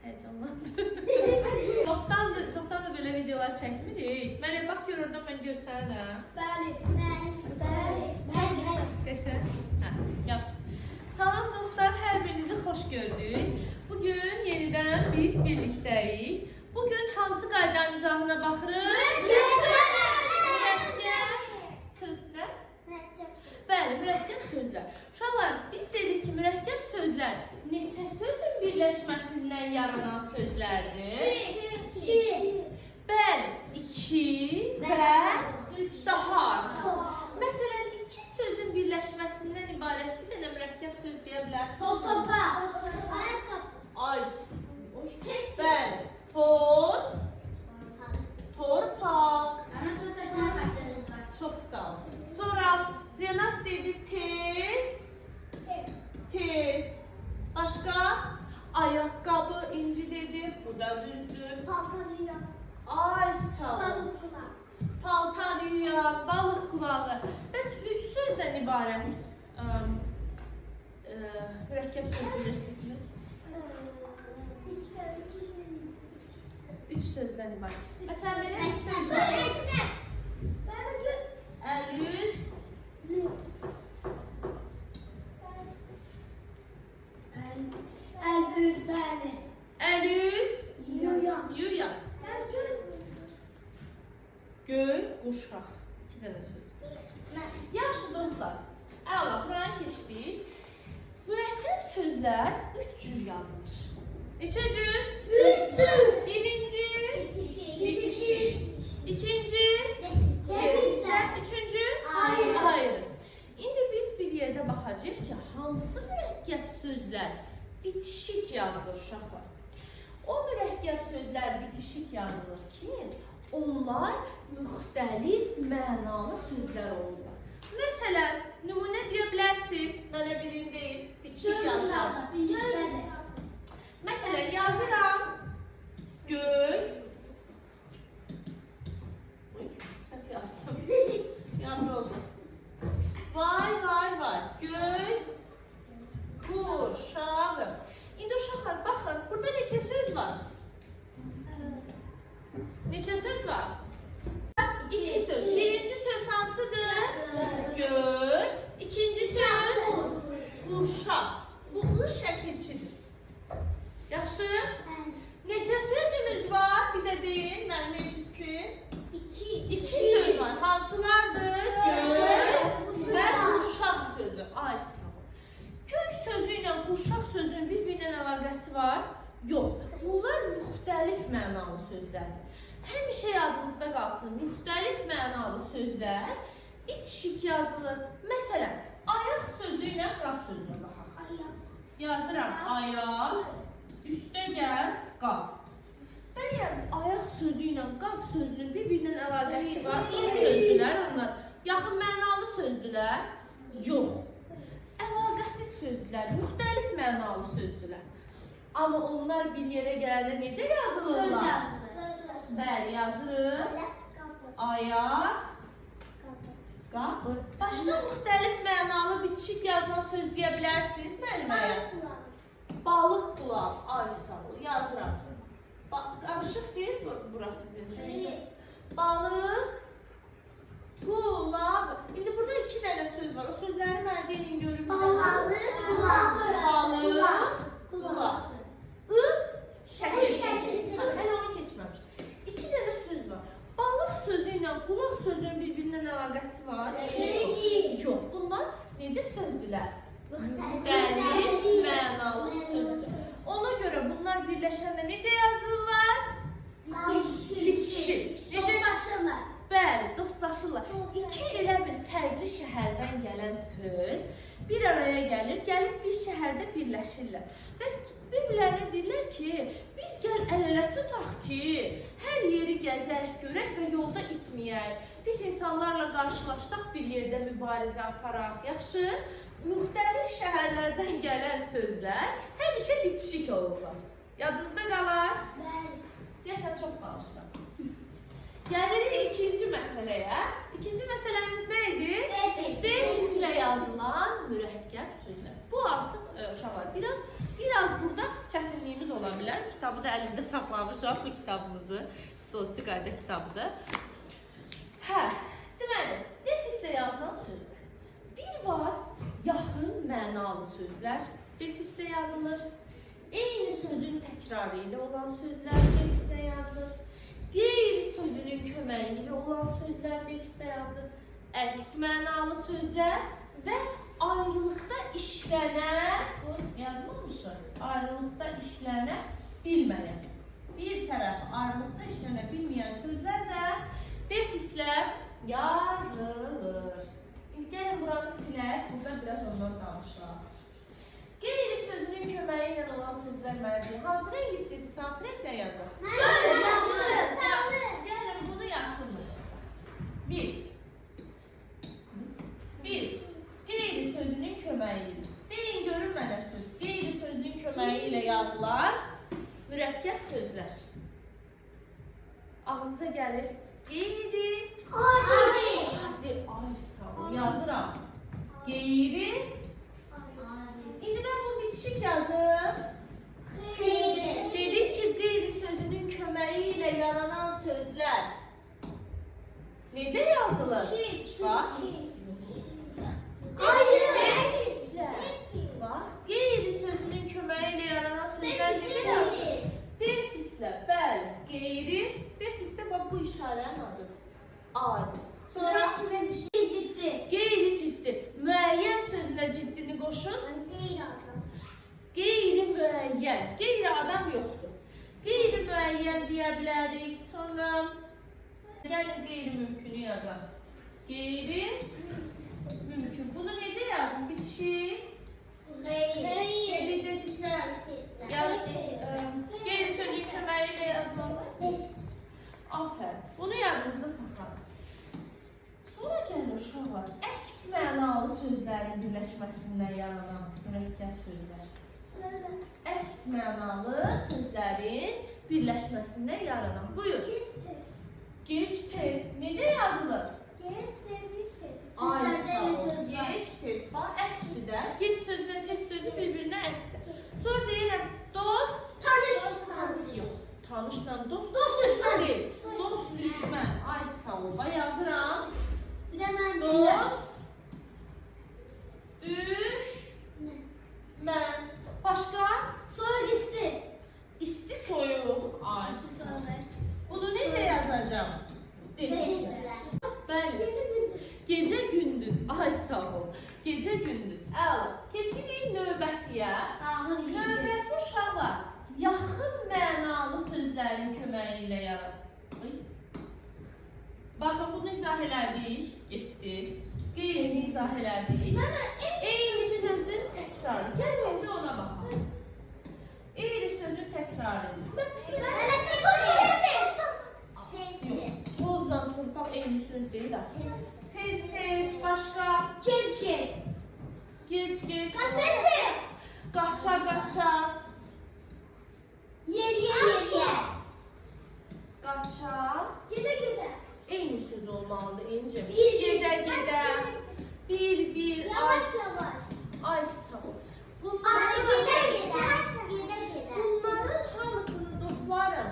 Heyecanlandım. Çoxdan da böyle videolar çəkmirik. Mən bax görürdüm, mən görsənəm. Bəli. Qəşəng. Hə, yap. Salam dostlar, hər birinizi xoş gördük. Bugün yenidən biz birlikdəyik. Bugün hansı qaydanın izahına baxırıq? Mürəkkəb sözlər. Bəli, mürəkkəb sözlər. Uşaqlar, biz dedik ki, mürəkkəb sözlər neçə sözün birləşməsindən yaranan sözlərdir? Bəli, 2 və daha az. Məsələn, 2 sözün birləşməsindən ibarət bir dənə mürəkkəb söz deyə bilərsiniz. Toz torpaq. Ay, bəli, toz, torpaq. Çox sağ olun. Sonra Renat dedi tez. Başqa? Ayaqqabı, İnci dedi. Bu da düzdür. Ay sağ olun. Paltar yuyan, balıq qulağı. Bəs 3 sözdən ibarət mürəkkəb söz bilirsinizmi? 3 sözdən ibarət. Məsələn, belə 2 söz var. Əl-üz. Əl-üz. Yuyan. Göy, quşaq. 2 dənə söz. Yaxşı dostlar, əla, buraya keçdik. Mürəkkəb sözlər 3 cür yazılır. Neçə cür? 3 cür. Birinci, bitişik. İkinci, üçüncü, ayrı. İndi biz bir yerdə baxacağıq ki, hansı mürəkkəb sözlər bitişik yazılır uşaqlar. O mürəkkəb sözlər bitişik yazılır ki, onlar müxtəlif mənalı sözlər olurlar. Məsələn, nümunə deyə bilərsiniz, mənə birin deyil, bitişik yazılır. Məsələn, yazıram, göy, səhv yazdım, yanlış oldu. Vay, göy, quşağı. İndi uşaqlar, baxın, burada neçə söz var? Neçə söz var? 2 söz. Birinci söz hansıdır? Göy. İkinci söz? Quşaq. Bu ı şəkilçidir. Yaxşı? Neçə sözümüz var? Bir də deyin, mənim eşitsin. 2 söz var. Hansılardır? Göy və quşaq sözü. Ay sağ ol. Göy sözü ilə quşaq sözünün bir-birinin əlaqəsi var? Yox. Bunlar müxtəlif mənalı sözlərdir. Həmişə yadınızda qalsın, müxtəlif mənalı sözlər bitişik yazılır. Məsələn, ayaq sözü ilə qap sözünə baxaq. Yazıram, ayaq, üstə gəl, qap. Bəyəm, ayaq sözü ilə qap sözünün bir-birinin əlaqəsi var. Sözdülər onlar. Yaxın mənalı sözdülər? Yox. Əlaqəsiz sözdülər, müxtəlif mənalı sözdülər. Amma onlar bir yerə gələndə necə yazılırlar? Bəli, yazırıq. Ayaq, qapı. Başqa müxtəlif mənalı bitişik yazılan söz deyə bilərsiniz müəlliməyə? Balıq qulaq. Ay sağ ol, yazıram. Qarışıq deyil burası sizin üçün. Balıq qulaq. İndi burada 2 dənə söz var. O sözləri mənə deyin görün. Balıq qulaq. I şəkilçi. Hələ onu keçməmiş. 2 dənə söz var. Balıq sözü ilə qulaq sözünün bir-birindən əlaqəsi var. Yox, bunlar necə sözdülər? Müxtəlif mənalı sözdür. Ona görə bunlar birləşəndə necə yazılırlar? Bitişik. Dostlaşırlar. Bəli, dostlaşırlar. 2 elə bir fərqli şəhərdən gələn söz bir araya gəlib bir şəhərdə birləşirlər. Və bir-birlərinə deyirlər ki, biz gəl əl-ələ tutaq ki, hər yeri gəzək, görək və yolda itməyək. Biz insanlarla qarşılaşdaq, bir yerdə mübarizə aparaq. Yaxşı? Müxtəlif şəhərlərdən gələn sözlər həmişə bitişik olurlar. Yadınızda qalar? Deyəsən, çox danışdım. Gəlirik ikinci məsələyə. İkinci məsələmiz nə idi? Defislə yazılan mürəkkəb sözlər. Bu artıq uşaqlar biraz burada çətinliyimiz ola bilər. Kitabı da əlimdə saxlamışam, bu kitabımızı. Stolstik qayda kitabıdır. Hə, deməli, defislə yazılan sözlər. Bir var, yaxın mənalı sözlər defislə yazılır. Eyni sözün təkrarı ilə olan sözlər defislə yazılır. Qeyri sözünün köməyi ilə olan sözlər defislə yazılır. Əks mənalı sözlər və ayrılıqda işlənə, yazmamışıq, ayrılıqda işlənə bilməyən. Bir tərəf ayrılıqda işlənə bilməyən sözlər də defislə yazılır. İndi gəlin buranı silək, burada biraz ondan danışaq. Qeyri sözünün köməyi ilə olan sözlər mənədir. Hansı renk istəyirsiniz, hansı renklə yazaq? Gəlin bunu yaşıldır. Bir. Qeyri sözünün köməyi ilə. Deyin görün mənə söz. Qeyri sözünün köməyi ilə yazılan mürəkkəb sözlər. Ağınıza gəlir. Qeyri. Hadi, ay sağ ol. Yazıram. Qeyri. İndi mən bu bitişik yazım. Dedik ki, qeyri sözünün köməyi ilə yaranan sözlər necə yazılır? Bax. Bax, qeyri sözünün köməyi ilə yaranan sözlər necə yazılır? Defislə, bəli, qeyri, defislə bax bu işarənin adıdır. Adi. Sonra qeyri ciddi. Müəyyən sözünə ciddini qoşun. Qeyri müəyyən. Qeyri adam yoxdur. Qeyri müəyyən deyə bilərik. Sonra gəlin qeyri mümkünü yazaq. Qeyri mümkün. Bunu necə yazın? Bitişik. Qeyri defislə. Qeyri sözün köməyi ilə yazılır. Afərin. Bunu yadınızda saxlayın. Sonra gəlir uşaqlar. Əks mənalı sözlərin birləşməsindən yaranan mürəkkəb sözlər. Əks mənalı sözlərin birləşməsindən yaranan. Buyur. Geç tez. Necə yazılır? Ay sağ ol. Geç tez. Bax, əksdir də. Geç sözlə tez sözü bir-birinə əksdir. Sonra deyirəm, dost. Yox. Tanışla dost. Dost düşmən deyil. Dost düşmən. Ay sağ ol. Bax, yazıram. Dost. Düşmən. Başqa? Soyuq isti. İsti soyuq. Ay. Bunu necə yazacağım? Bəli. Gecə gündüz. Ay sağ ol. Gecə gündüz. Əla. Keçirik növbətiyə. Növbəti uşaqlar yaxın mənalı sözlərin köməyi ilə yaranır. Baxın, bunu izah elədik. Getdi. Qeyrini izah elədik. Eyni sözün təkrarı. Gəlin indi ona baxaq. Eyni sözün təkrarı. Tozla torpaq eyni söz deyil axı. Tez tez, başqa. Geç. Qaça. Qaça. Eyni söz olmalıdır İncim. Gedə. Bir. Ay sağ ol. Bunların hamısını dostlarım,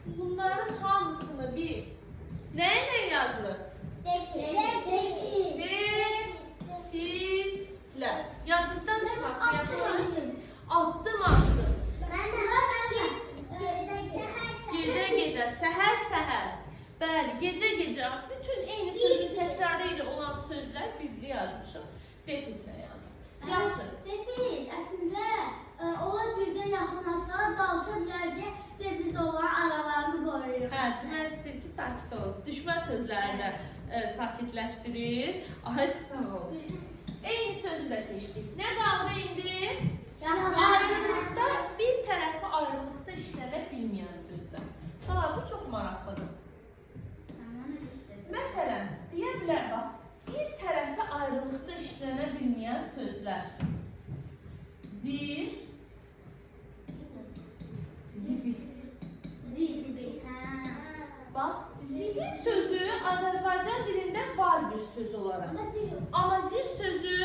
bunların hamısını biz nə yazılır? Defislə. Yadınızdan çıxmasın, yazılır. Addım. Gedə, səhər. Bəli, gecə. Bütün eyni sözün təkrarı ilə olan sözlər bir-biri yazmışıq. Defislə yazılır. Yaxşı. Defis əslində ola birdə yaxınlaşsa dalışa bilər deyə defis olan aralarını qoruyur. Hə, demək istəyir ki, sakit olun. Düşmən sözlərini sakitləşdirir. Ay sağ ol. Eyni sözü də seçdik. Nə qaldı indi? Ayrılıqda, bir tərəfi ayrılıqda işləmə bilməyən sözlər. Uşaqlar, bu çox maraqlıdır. Məsələn, deyə bilər bax, bir tərəfi ayrılıqda işlənə bilməyən sözlər. Zibil. Bax, zibil sözü Azərbaycan dilində var bir söz olaraq. Amma zil sözü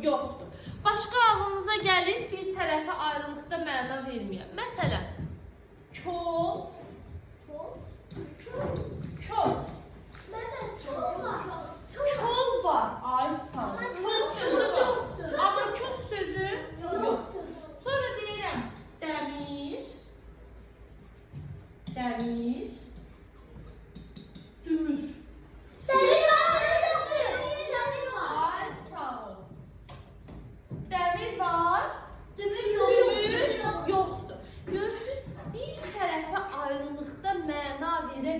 yoxdur. Başqa ağlınıza gəlin, bir tərəfi ayrılıqda məna verməyən. Məsələn, kol, köz. Kol var. Ay sağ ol. Köz sözü var. Amma köz sözü yoxdur. Sonra deyirəm dəmir, dümür. Ay sağ ol. Dəmir var, dümür yoxdur. Görürsünüz, bir tərəfə ayrılıqda məna verə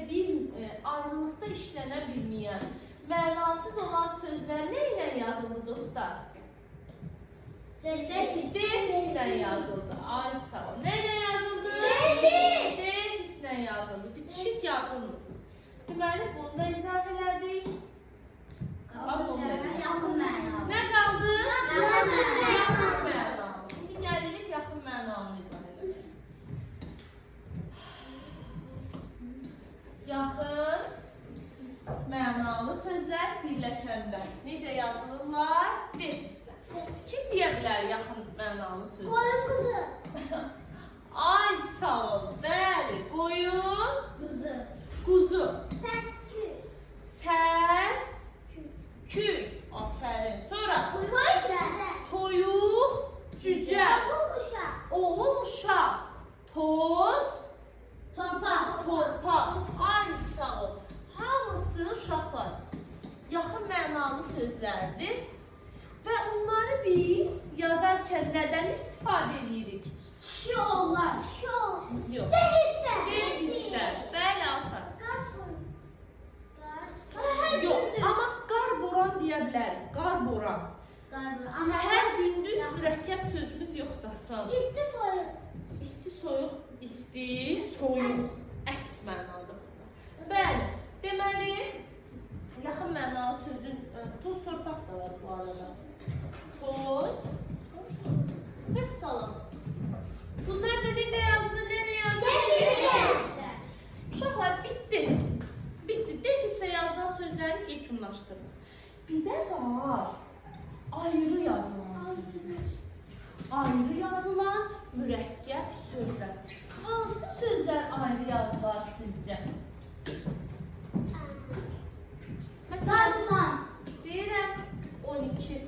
ayrılıqda işlənə bilməyən, mənasız olan sözlər nə ilə yazıldı dostlar? Defislə yazıldı. Ay sağ ol. Nə ilə yazıldı? Defislə yazıldı. Bitişik yazıldı. Deməli, bunda izah elədik. Nə qaldı? Yaxın mənalı. İndi gəlirik yaxın mənalını izah elədik. Yaxın mənalı sözlər birləşəndə necə yazılırlar? Defislə. Kim deyə bilər yaxın mənalı sözlər? Ay sağ ol. Bəli, qoyun, quzu. Səs, küy. Aferin. Sonra toyuq, cücə. Oğul, uşaq. Toz, torpaq. Ay sağ ol. Hamısı uşaqlar yaxın mənalı sözlərdir və onları biz yazarkən nədən istifadə edirik? Yox. Defislər. Bəli, Alfa. Yox, amma qar boran deyə bilərik. Qar boran. Səhər gündüz mürəkkəb sözümüz yoxdur aslan. İsti, soyuq, isti, soyuq. Əks mənalıdır bunlar. Bəli, deməli, yaxın mənalı sözün toz torpaq da var bu arada. Toz, vəssalam. Bunlar da necə yazdı, nereye yazdı? Uşaqlar, bitti. Defislə yazılan sözləri yekunlaşdırın. Bir də var, ayrı yazılan sözlər. Ayrı yazılan mürəkkəb sözlər. Hansı sözlər ayrı yazılar sizcə? Məsələn, deyirəm 12.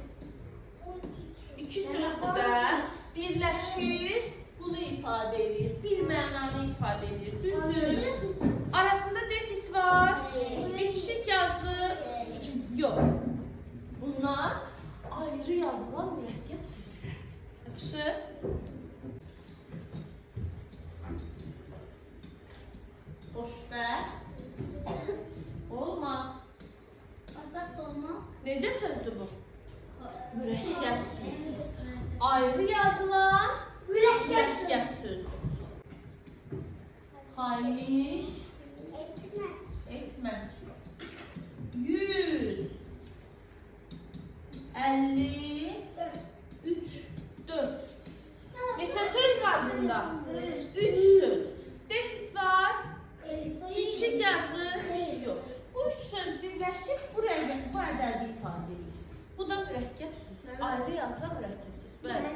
İki söz burada birləşir, bunu ifadə edir, bir mənanı ifadə edir. Düzdür? Arasında defis var, bitişik yazı yox. Bunlar ayrı yazılan mürəkkəb sözlərdir. Yaxşı? Xoşbəxt olma. Necə sözdür bu? Mürəkkəb sözdür. Ayrı yazılan mürəkkəb sözdür. Xahiş etmə. 100 53 4. Neçə söz var bunda? 3 söz. Defis var. Bitişik yazı yox. Bu 3 söz birləşib bu ədədi ifadə edir. Bu da mürəkkəb söz. Ayrı yazılan mürəkkəb söz. Bəli.